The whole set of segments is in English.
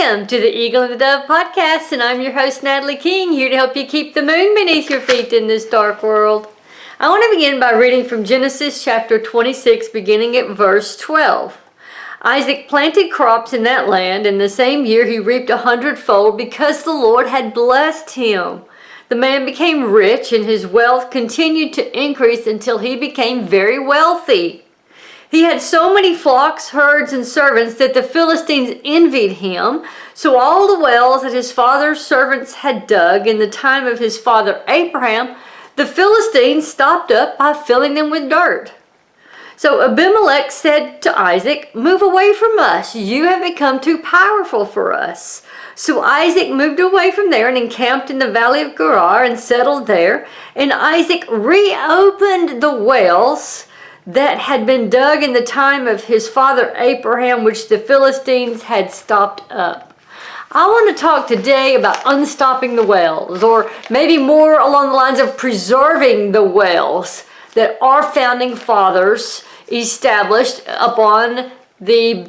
Welcome to the Eagle and the Dove podcast, and I'm your host, Natalie King, here to help you keep the moon beneath your feet in this dark world. I want to begin by reading from Genesis chapter 26, beginning at verse 12. Isaac planted crops in that land, and the same year he reaped 100-fold because the Lord had blessed him. The man became rich, and his wealth continued to increase until he became very wealthy. He had so many flocks, herds, and servants that the Philistines envied him. So all the wells that his father's servants had dug in the time of his father Abraham, the Philistines stopped up by filling them with dirt. So Abimelech said to Isaac, "Move away from us. You have become too powerful for us." So Isaac moved away from there and encamped in the valley of Gerar and settled there. And Isaac reopened the wells that had been dug in the time of his father Abraham, which the Philistines had stopped up. I want to talk today about unstopping the wells, or maybe more along the lines of preserving the wells that our founding fathers established upon the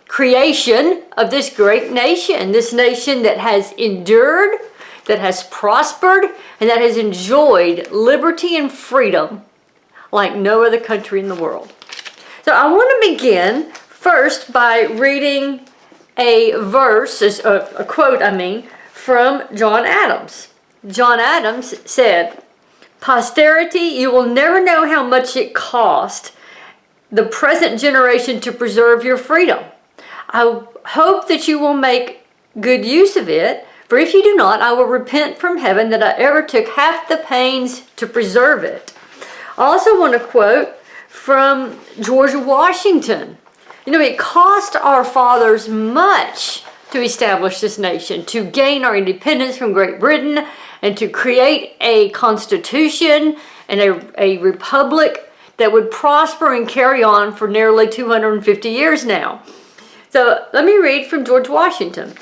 creation of this great nation. This nation that has endured, that has prospered, and that has enjoyed liberty and freedom like no other country in the world. So I want to begin first by reading a verse, a quote, from John Adams. John Adams said, "Posterity, you will never know how much it cost the present generation to preserve your freedom. I hope that you will make good use of it, for if you do not, I will repent from heaven that I ever took half the pains to preserve it." I also want to quote from George Washington. It cost our fathers much to establish this nation, to gain our independence from Great Britain, and to create a constitution and a republic that would prosper and carry on for nearly 250 years now. So let me read from George Washington.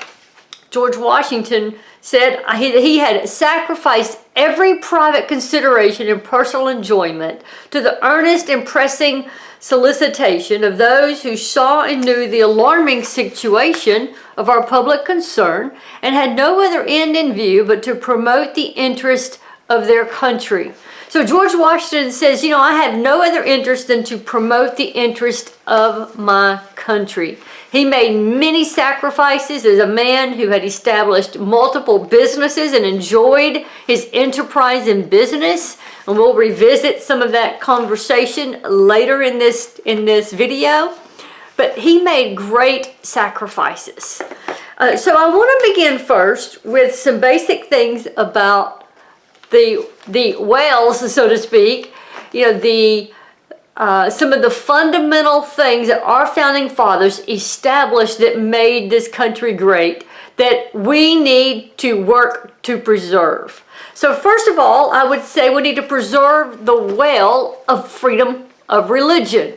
George Washington said he had sacrificed every private consideration and personal enjoyment to the earnest and pressing solicitation of those who saw and knew the alarming situation of our public concern, and had no other end in view but to promote the interest of their country. So George Washington says, I have no other interest than to promote the interest of my country. He made many sacrifices as a man who had established multiple businesses and enjoyed his enterprise in business. And we'll revisit some of that conversation later in this video. But he made great sacrifices. So I want to begin first with some basic things about the wells, so to speak. Some of the fundamental things that our founding fathers established that made this country great, that we need to work to preserve. So first of all, I would say we need to preserve the well of freedom of religion.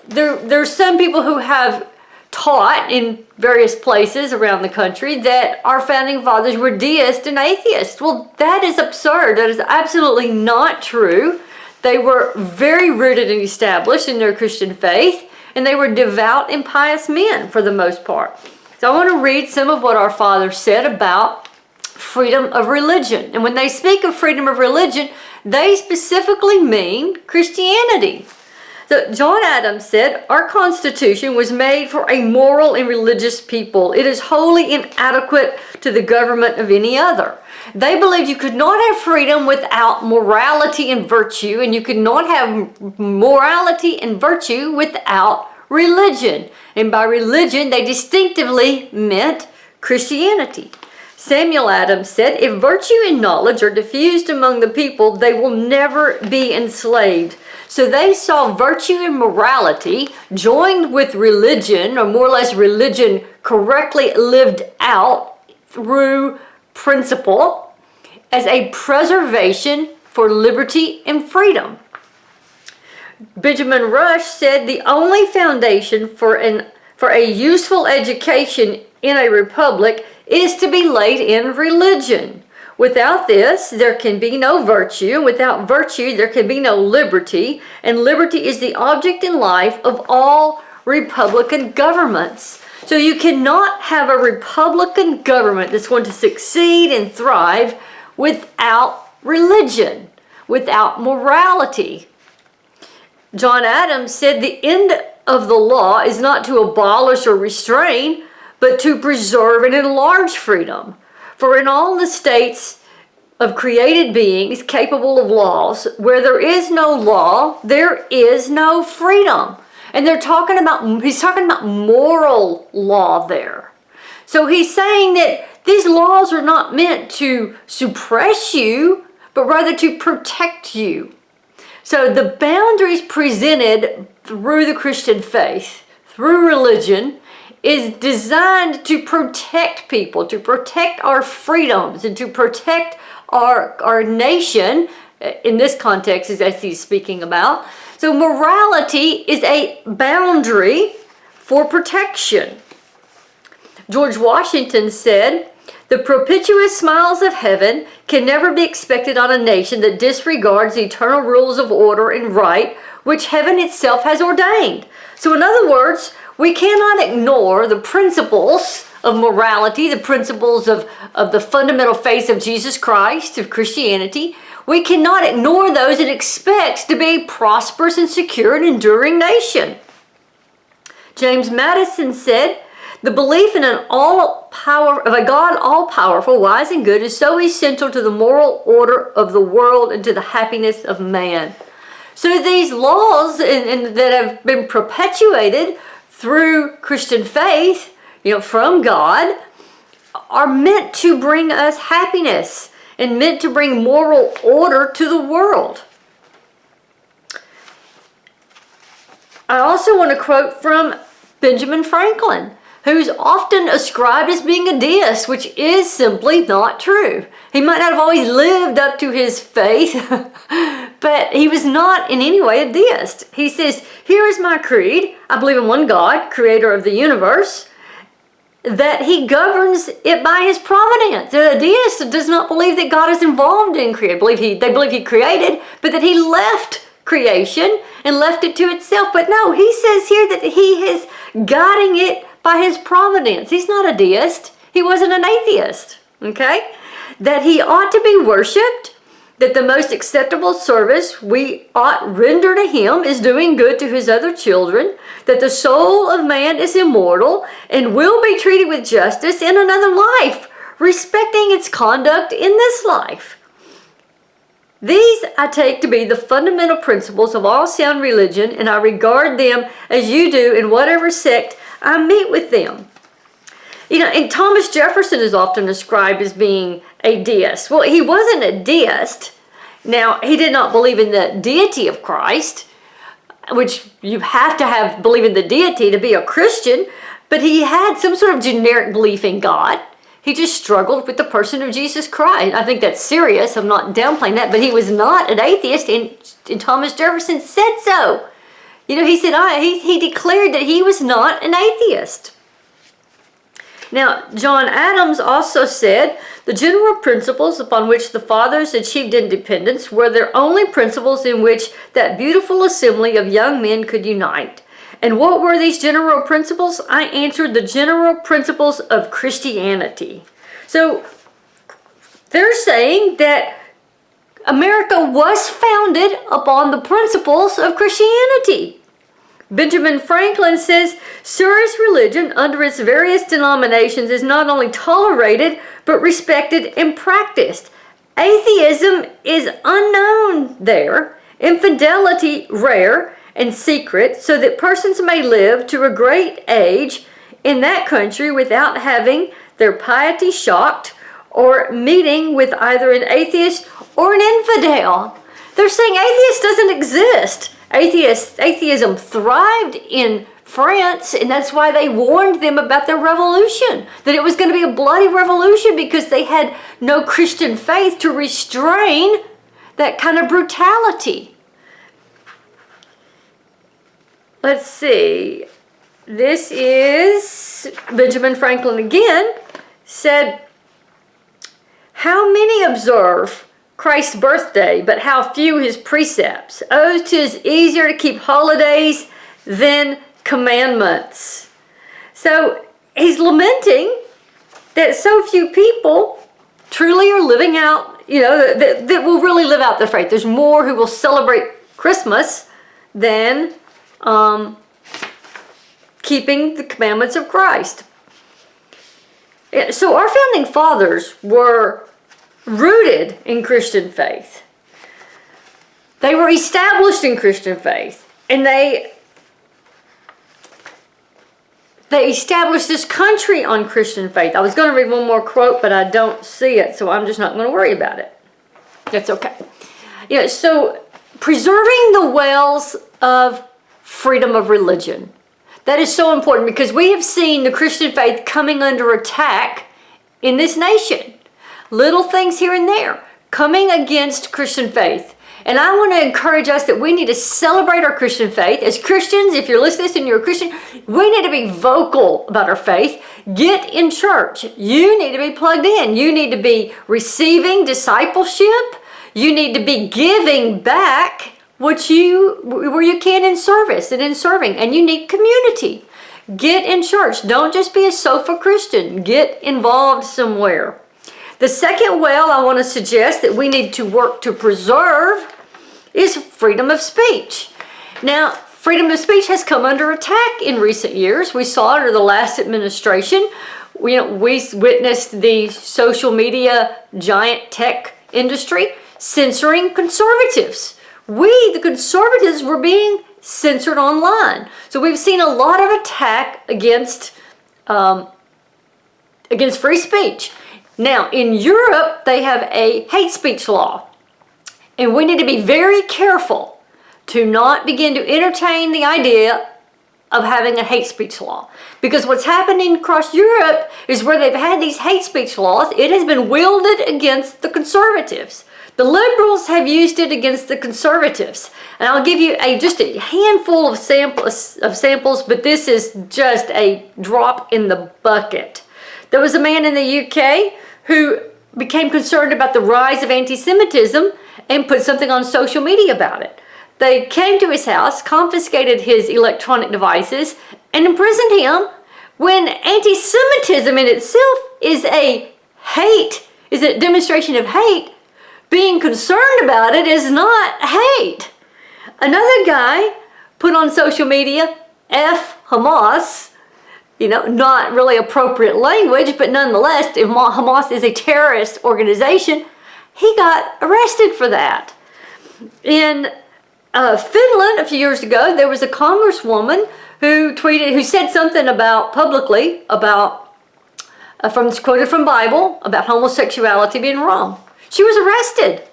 There's some people who have taught in various places around the country that our founding fathers were deists and atheists. Well, that is absurd. That is absolutely not true. They were very rooted and established in their Christian faith, and they were devout and pious men for the most part. So I want to read some of what our fathers said about freedom of religion. And when they speak of freedom of religion, they specifically mean Christianity. So John Adams said, "Our Constitution was made for a moral and religious people. It is wholly inadequate to the government of any other." They believed you could not have freedom without morality and virtue, and you could not have morality and virtue without religion. And by religion, they distinctively meant Christianity. Samuel Adams said, "If virtue and knowledge are diffused among the people, they will never be enslaved." So they saw virtue and morality joined with religion, or more or less religion correctly lived out through principle, as a preservation for liberty and freedom. Benjamin Rush said, "The only foundation for a useful education in a republic is to be laid in religion. Without this, there can be no virtue. Without virtue, there can be no liberty. And liberty is the object in life of all republican governments." So you cannot have a Republican government that's going to succeed and thrive without religion, without morality. John Adams said the end of the law is not to abolish or restrain, but to preserve and enlarge freedom. For in all the states of created beings capable of laws, where there is no law, there is no freedom. And he's talking about moral law there. So he's saying that these laws are not meant to suppress you, but rather to protect you. So the boundaries presented through the Christian faith, through religion, is designed to protect people, to protect our freedoms, and to protect our nation, in this context as he's speaking about. So morality is a boundary for protection. George Washington said, "The propitious smiles of heaven can never be expected on a nation that disregards the eternal rules of order and right which heaven itself has ordained." So in other words, we cannot ignore the principles of morality, the principles of the fundamental faith of Jesus Christ, of Christianity. We cannot ignore those and expect to be a prosperous and secure and enduring nation. James Madison said, "The belief in a God all-powerful, wise, and good is so essential to the moral order of the world and to the happiness of man." So these laws that have been perpetuated through Christian faith, from God, are meant to bring us happiness and meant to bring moral order to the world. I also want to quote from Benjamin Franklin, who's often ascribed as being a deist, which is simply not true. He might not have always lived up to his faith, but he was not in any way a deist. He says, "Here is my creed. I believe in one God, creator of the universe, that he governs it by his providence." A deist does not believe that God is involved in creation. They believe he created, but that he left creation and left it to itself. But no, he says here that he is guiding it by his providence. He's not a deist. He wasn't an atheist, okay? That he ought to be worshipped, that the most acceptable service we ought render to him is doing good to his other children, that the soul of man is immortal and will be treated with justice in another life, respecting its conduct in this life. These I take to be the fundamental principles of all sound religion, and I regard them as you do in whatever sect I meet with them. And Thomas Jefferson is often described as being a deist. Well, he wasn't a deist. Now, he did not believe in the deity of Christ, which you have to believe in the deity to be a Christian, but he had some sort of generic belief in God. He just struggled with the person of Jesus Christ. I think that's serious. I'm not downplaying that, but he was not an atheist, and Thomas Jefferson said so. He said, he declared that he was not an atheist. Now, John Adams also said, "The general principles upon which the fathers achieved independence were their only principles in which that beautiful assembly of young men could unite." And what were these general principles? I answered, the general principles of Christianity. So they're saying that America was founded upon the principles of Christianity. Benjamin Franklin says, "Serious religion under its various denominations is not only tolerated, but respected and practiced. Atheism is unknown there, infidelity rare and secret, so that persons may live to a great age in that country without having their piety shocked or meeting with either an atheist or an infidel." They're saying atheist doesn't exist. Atheism thrived in France, and that's why they warned them about their revolution, that it was going to be a bloody revolution because they had no Christian faith to restrain that kind of brutality. Let's see. This is Benjamin Franklin again, said, "How many observe Christ's birthday, but how few his precepts. Oh, 'tis easier to keep holidays than commandments." So he's lamenting that so few people truly are living out, that will really live out their faith. There's more who will celebrate Christmas than keeping the commandments of Christ. So our founding fathers were rooted in Christian faith. They were established in Christian faith. And they established this country on Christian faith. I was going to read one more quote, but I don't see it, so I'm just not going to worry about it. That's okay. So preserving the wells of freedom of religion. That is so important because we have seen the Christian faith coming under attack in this nation. Little things here and there coming against Christian faith. And I want to encourage us that we need to celebrate our Christian faith. As Christians, if you're listening to this and you're a Christian, we need to be vocal about our faith. Get in church. You need to be plugged in. You need to be receiving discipleship. You need to be giving back where you can in service and in serving. And you need community. Get in church. Don't just be a sofa Christian. Get involved somewhere. The second well I want to suggest that we need to work to preserve is freedom of speech. Now, freedom of speech has come under attack in recent years. We saw it under the last administration. We witnessed the social media giant tech industry censoring conservatives. We, the conservatives, were being censored online. So we've seen a lot of attack against free speech. Now, in Europe, they have a hate speech law. And we need to be very careful to not begin to entertain the idea of having a hate speech law. Because what's happening across Europe is where they've had these hate speech laws, it has been wielded against the conservatives. The liberals have used it against the conservatives. And I'll give you just a handful of samples, but this is just a drop in the bucket. There was a man in the UK who became concerned about the rise of anti-Semitism and put something on social media about it. They came to his house, confiscated his electronic devices, and imprisoned him when anti-Semitism in itself is a demonstration of hate. Being concerned about it is not hate. Another guy put on social media, F Hamas, not really appropriate language, but nonetheless, if Hamas is a terrorist organization, he got arrested for that. In Finland, a few years ago, there was a congresswoman who said something publicly about, quoted from Bible, about homosexuality being wrong. She was arrested.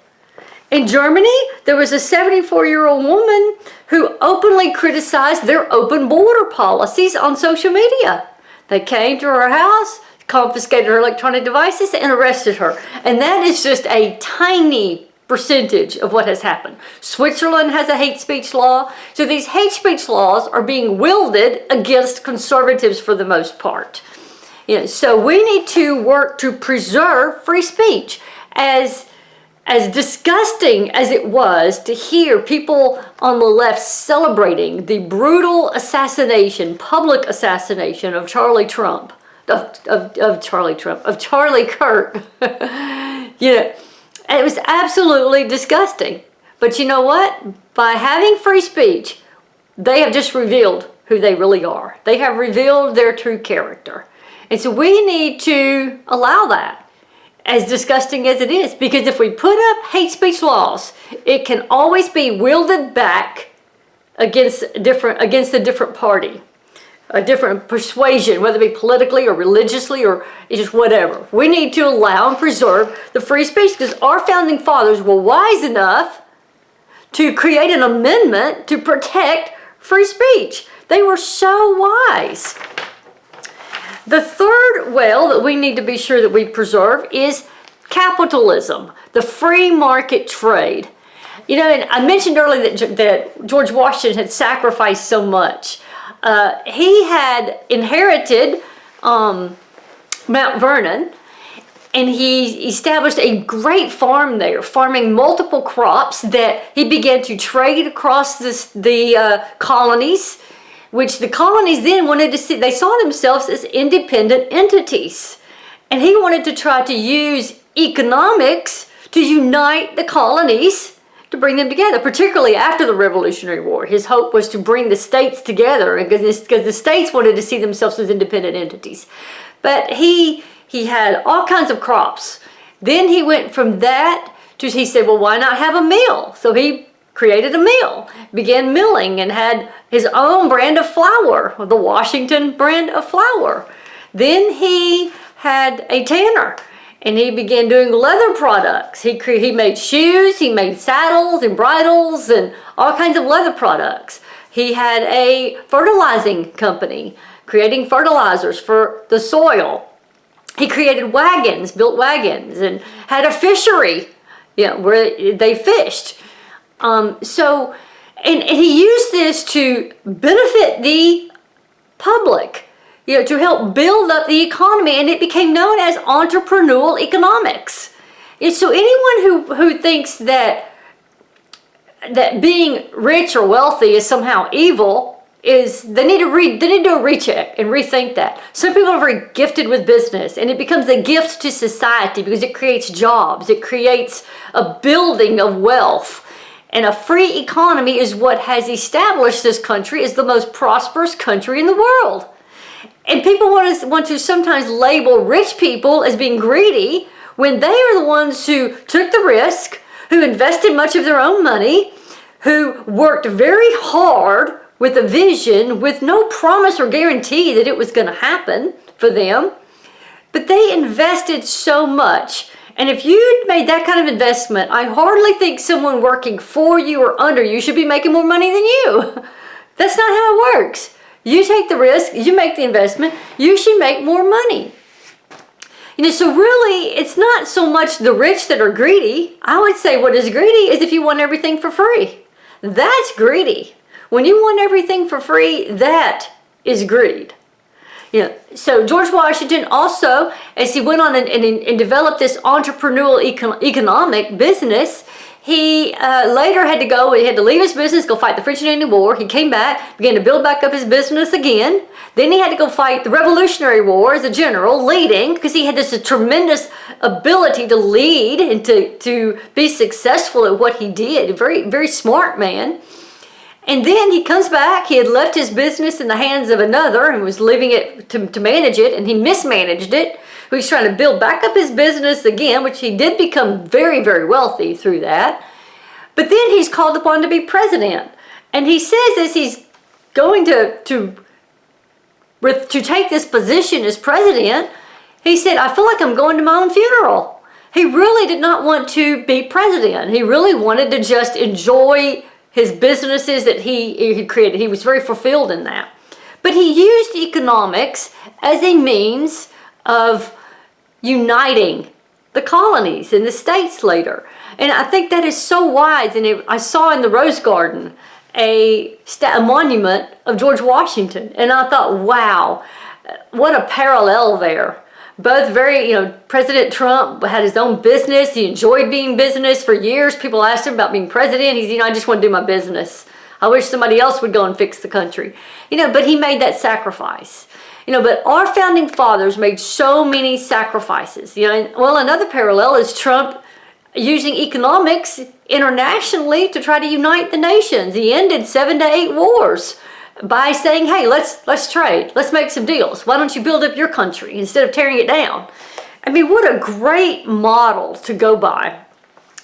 In Germany, there was a 74-year-old woman who openly criticized their open border policies on social media. They came to her house, confiscated her electronic devices, and arrested her. And that is just a tiny percentage of what has happened. Switzerland has a hate speech law. So these hate speech laws are being wielded against conservatives for the most part. So we need to work to preserve free speech. As disgusting as it was to hear people on the left celebrating the brutal public assassination of Charlie Kirk. It was absolutely disgusting. But you know what? By having free speech, they have just revealed who they really are. They have revealed their true character. And so we need to allow that, as disgusting as it is, because if we put up hate speech laws, it can always be wielded back against a different party, a different persuasion, whether it be politically or religiously or just whatever. We need to allow and preserve the free speech because our founding fathers were wise enough to create an amendment to protect free speech. They were so wise. The third well that we need to be sure that we preserve is capitalism, the free market trade. And I mentioned earlier that George Washington had sacrificed so much. He had inherited Mount Vernon, and he established a great farm there, farming multiple crops that he began to trade across the colonies, which the colonies then wanted to see. They saw themselves as independent entities. And he wanted to try to use economics to unite the colonies, to bring them together, particularly after the Revolutionary War. His hope was to bring the states together because the states wanted to see themselves as independent entities. But he had all kinds of crops. Then he went from that to, he said, well, why not have a mill? So he created a mill, began milling, and had his own brand of flour, the Washington brand of flour. Then he had a tanner, and he began doing leather products. He made shoes, he made saddles and bridles and all kinds of leather products. He had a fertilizing company, creating fertilizers for the soil. He created wagons, built wagons, and had a fishery, where they fished. And he used this to benefit the public, to help build up the economy, and it became known as entrepreneurial economics. And so anyone who thinks that being rich or wealthy is somehow evil they need to do a recheck and rethink that. Some people are very gifted with business, and it becomes a gift to society because it creates jobs, it creates a building of wealth. And a free economy is what has established this country as the most prosperous country in the world. And people want to sometimes label rich people as being greedy when they are the ones who took the risk, who invested much of their own money, who worked very hard with a vision, with no promise or guarantee that it was going to happen for them. But they invested so much. And if you'd made that kind of investment, I hardly think someone working for you or under you should be making more money than you. That's not how it works. You take the risk, you make the investment, you should make more money. So really, it's not so much the rich that are greedy. I would say what is greedy is if you want everything for free. That's greedy. When you want everything for free, that is greed. So George Washington also, as he went on and developed this entrepreneurial economic business, he later had to leave his business, go fight the French and Indian War. He came back, began to build back up his business again. Then he had to go fight the Revolutionary War as a general, leading, because he had this tremendous ability to lead and to be successful at what he did. A very, very smart man. And then he comes back. He had left his business in the hands of another and was leaving it to manage it, and he mismanaged it. He's trying to build back up his business again, which he did become very, very wealthy through that. But then he's called upon to be president. And he says as he's going to take this position as president, he said, I feel like I'm going to my own funeral. He really did not want to be president. He really wanted to just enjoy his businesses that he created. He was very fulfilled in that. But he used economics as a means of uniting the colonies and the states later. And I think that is so wise. And I saw in the Rose Garden a monument of George Washington. And I thought, wow, what a parallel there. Both very, President Trump had his own business. He enjoyed being business for years. People asked him about being president. He said, I just want to do my business. I wish somebody else would go and fix the country. But he made that sacrifice. But our founding fathers made so many sacrifices. Another parallel is Trump using economics internationally to try to unite the nations. He ended 7 to 8 wars by saying, hey, let's trade. Let's make some deals. Why don't you build up your country instead of tearing it down? What a great model to go by.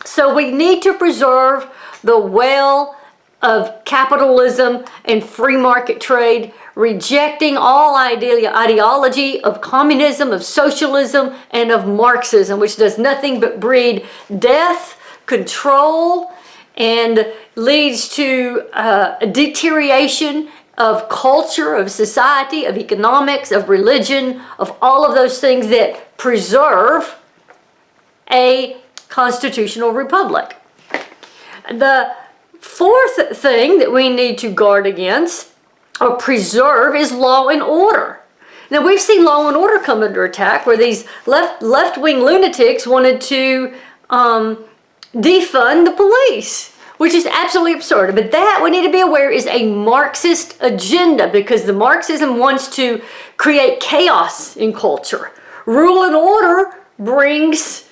So we need to preserve the well of capitalism and free market trade, rejecting all ideology of communism, of socialism, and of Marxism, which does nothing but breed death, control, and leads to a deterioration of culture, of society, of economics, of religion, of all of those things that preserve a constitutional republic. The fourth thing that we need to guard against or preserve is law and order. Now, we've seen law and order come under attack where these left-wing lunatics wanted to defund the police. which is absolutely absurd. But that, we need to be aware, is a Marxist agenda, because the Marxism wants to create chaos in culture. Rule and order brings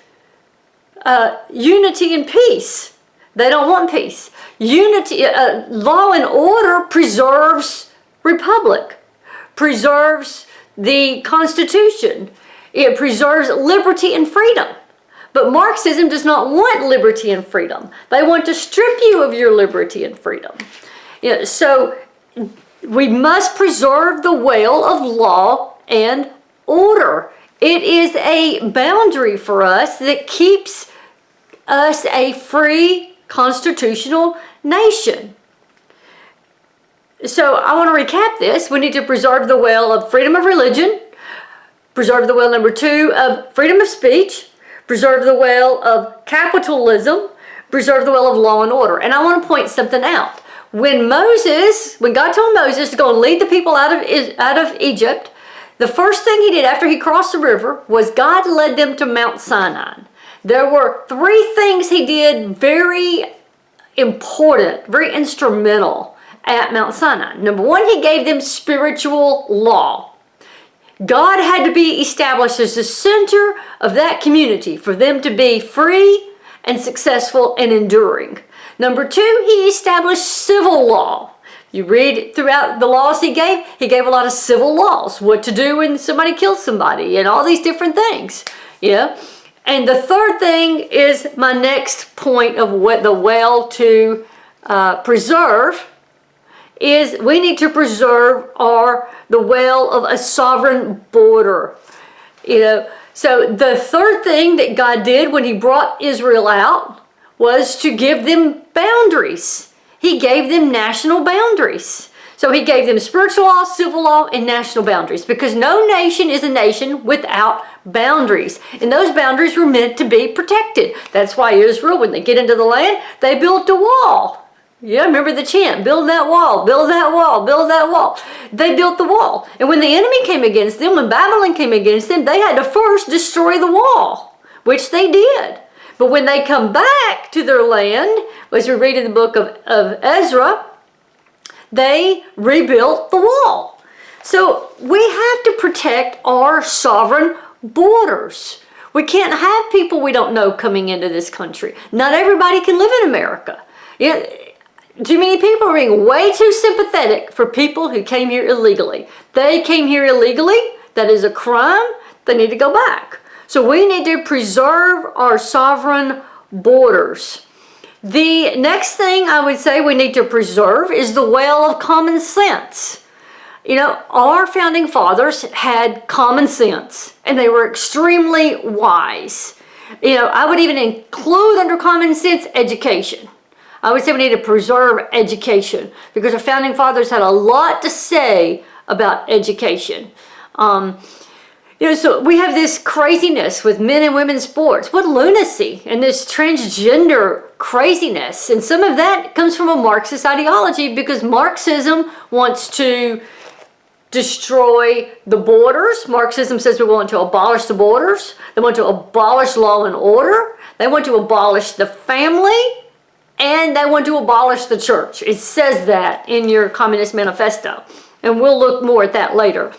unity and peace. They don't want peace. Unity, law and order preserves republic, preserves the Constitution. It preserves liberty and freedom. But Marxism does not want liberty and freedom. They want to strip you of your liberty and freedom. So we must preserve the well of law and order. It is a boundary for us that keeps us a free constitutional nation. So I want to recap this. We need to preserve the well of freedom of religion, preserve the well, number 2, of freedom of speech, preserve the well of capitalism, preserve the well of law and order. And I want to point something out. When God told Moses to go and lead the people out of Egypt, the first thing he did after he crossed the river was God led them to Mount Sinai. There were 3 things he did very important, very instrumental at Mount Sinai. Number 1, he gave them spiritual law. God had to be established as the center of that community for them to be free and successful and enduring. Number 2, he established civil law. You read throughout the laws he gave a lot of civil laws, what to do when somebody kills somebody and all these different things. And the third thing is my next point of what the well to preserve is we need to preserve the well of a sovereign border. So the third thing that God did when he brought Israel out was to give them boundaries. He gave them national boundaries. So he gave them spiritual law, civil law, and national boundaries, because no nation is a nation without boundaries. And those boundaries were meant to be protected. That's why Israel, when they get into the land, they built a wall. Yeah, remember the chant, build that wall, build that wall, build that wall. They built the wall. And when the enemy came against them, when Babylon came against them, they had to first destroy the wall, which they did. But when they come back to their land, as we read in the book of Ezra, they rebuilt the wall. So we have to protect our sovereign borders. We can't have people we don't know coming into this country. Not everybody can live in America. Too many people are being way too sympathetic for people who came here illegally. They came here illegally. That is a crime. They need to go back. So we need to preserve our sovereign borders. The next thing I would say we need to preserve is the well of common sense. Our founding fathers had common sense, and they were extremely wise. I would even include under common sense education. I would say we need to preserve education, because our founding fathers had a lot to say about education. So we have this craziness with men and women's sports. What lunacy, and this transgender craziness. And some of that comes from a Marxist ideology, because Marxism wants to destroy the borders. Marxism says we want to abolish the borders. They want to abolish law and order. They want to abolish the family. And they want to abolish the church. It says that in your Communist Manifesto. And we'll look more at that later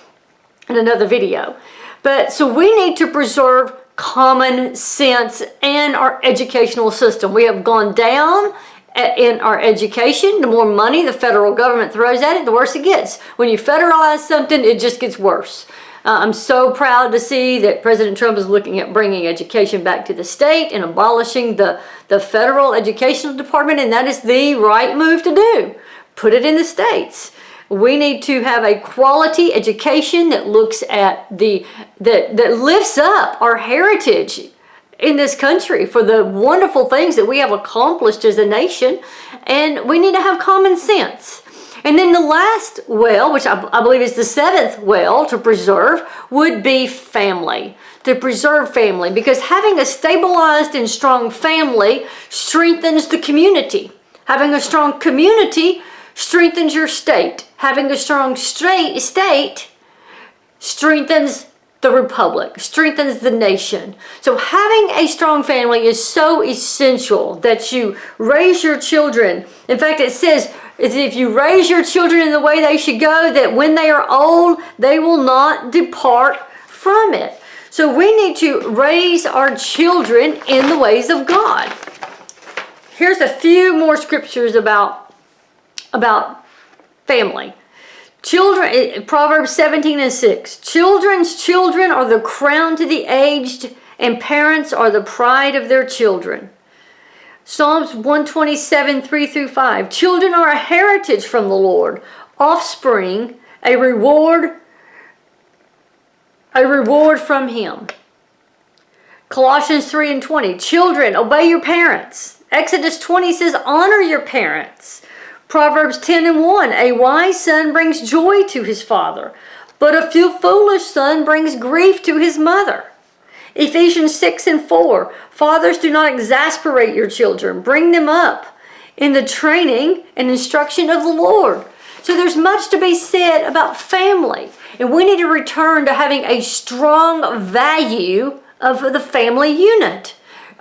in another video. But so we need to preserve common sense and our educational system. We have gone down in our education. The more money the federal government throws at it, the worse it gets. When you federalize something, it just gets worse. I'm so proud to see that President Trump is looking at bringing education back to the state and abolishing the federal educational department, and that is the right move to do. Put it in the states. We need to have a quality education that looks at that lifts up our heritage in this country for the wonderful things that we have accomplished as a nation, and we need to have common sense. And then the last well, which I believe is the 7th well to preserve, would be family. To preserve family, because having a stabilized and strong family strengthens the community. Having a strong community strengthens your state. Having a strong state strengthens the republic, strengthens the nation. So having a strong family is so essential that you raise your children. In fact, it says, if you raise your children in the way they should go, that when they are old, they will not depart from it. So we need to raise our children in the ways of God. Here's a few more scriptures about family. Children, Proverbs 17:6. Children's children are the crown to the aged, and parents are the pride of their children. Psalms 127:3-5. Children are a heritage from the Lord, offspring a reward from Him. Colossians 3:20. Children, obey your parents. Exodus 20 says, honor your parents. Proverbs 10:1. A wise son brings joy to his father, but a foolish son brings grief to his mother. Ephesians 6:4. Fathers, do not exasperate your children. Bring them up in the training and instruction of the Lord. So there's much to be said about family. And we need to return to having a strong value of the family unit.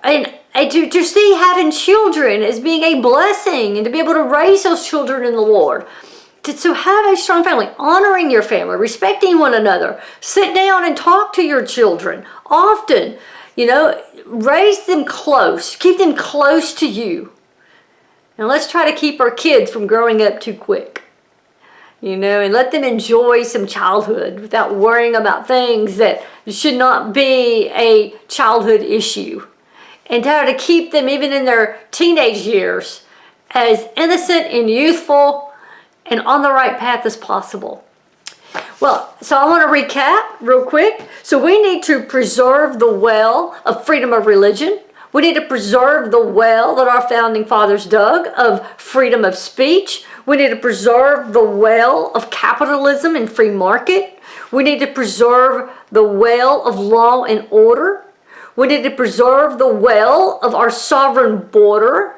And to see having children as being a blessing and to be able to raise those children in the Lord. To have a strong family, honoring your family, respecting one another. Sit down and talk to your children often. Raise them close. Keep them close to you. And let's try to keep our kids from growing up too quick. And let them enjoy some childhood without worrying about things that should not be a childhood issue. And try to keep them, even in their teenage years, as innocent and youthful and on the right path as possible. Well, so I want to recap real quick. So we need to preserve the well of freedom of religion. We need to preserve the well that our founding fathers dug of freedom of speech. We need to preserve the well of capitalism and free market. We need to preserve the well of law and order. We need to preserve the well of our sovereign border.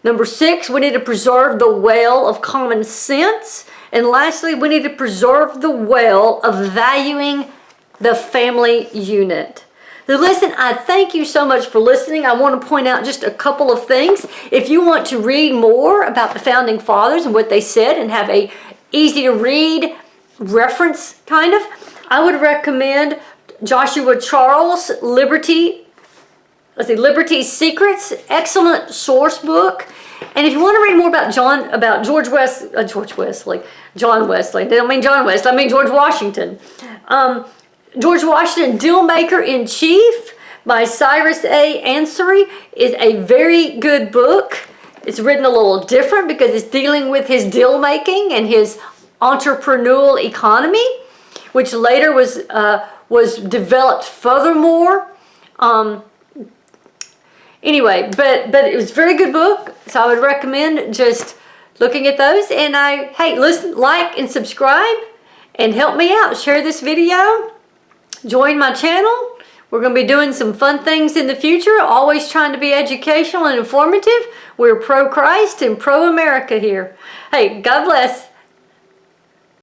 Number 6, we need to preserve the well of common sense. And lastly, we need to preserve the well of valuing the family unit. So listen, I thank you so much for listening. I want to point out just a couple of things. If you want to read more about the founding fathers and what they said and have a easy to read reference I would recommend Joshua Charles, Liberty's Secrets, excellent source book. And if you want to read more about John Wesley. I don't mean John Wesley, I mean George Washington. George Washington, Dealmaker in Chief by Cyrus A. Ansary is a very good book. It's written a little different because it's dealing with his deal making and his entrepreneurial economy, which later was developed furthermore. Anyway, but it was a very good book, so I would recommend just looking at those. And listen, like and subscribe and help me out. Share this video. Join my channel. We're going to be doing some fun things in the future, always trying to be educational and informative. We're pro-Christ and pro-America here. Hey, God bless.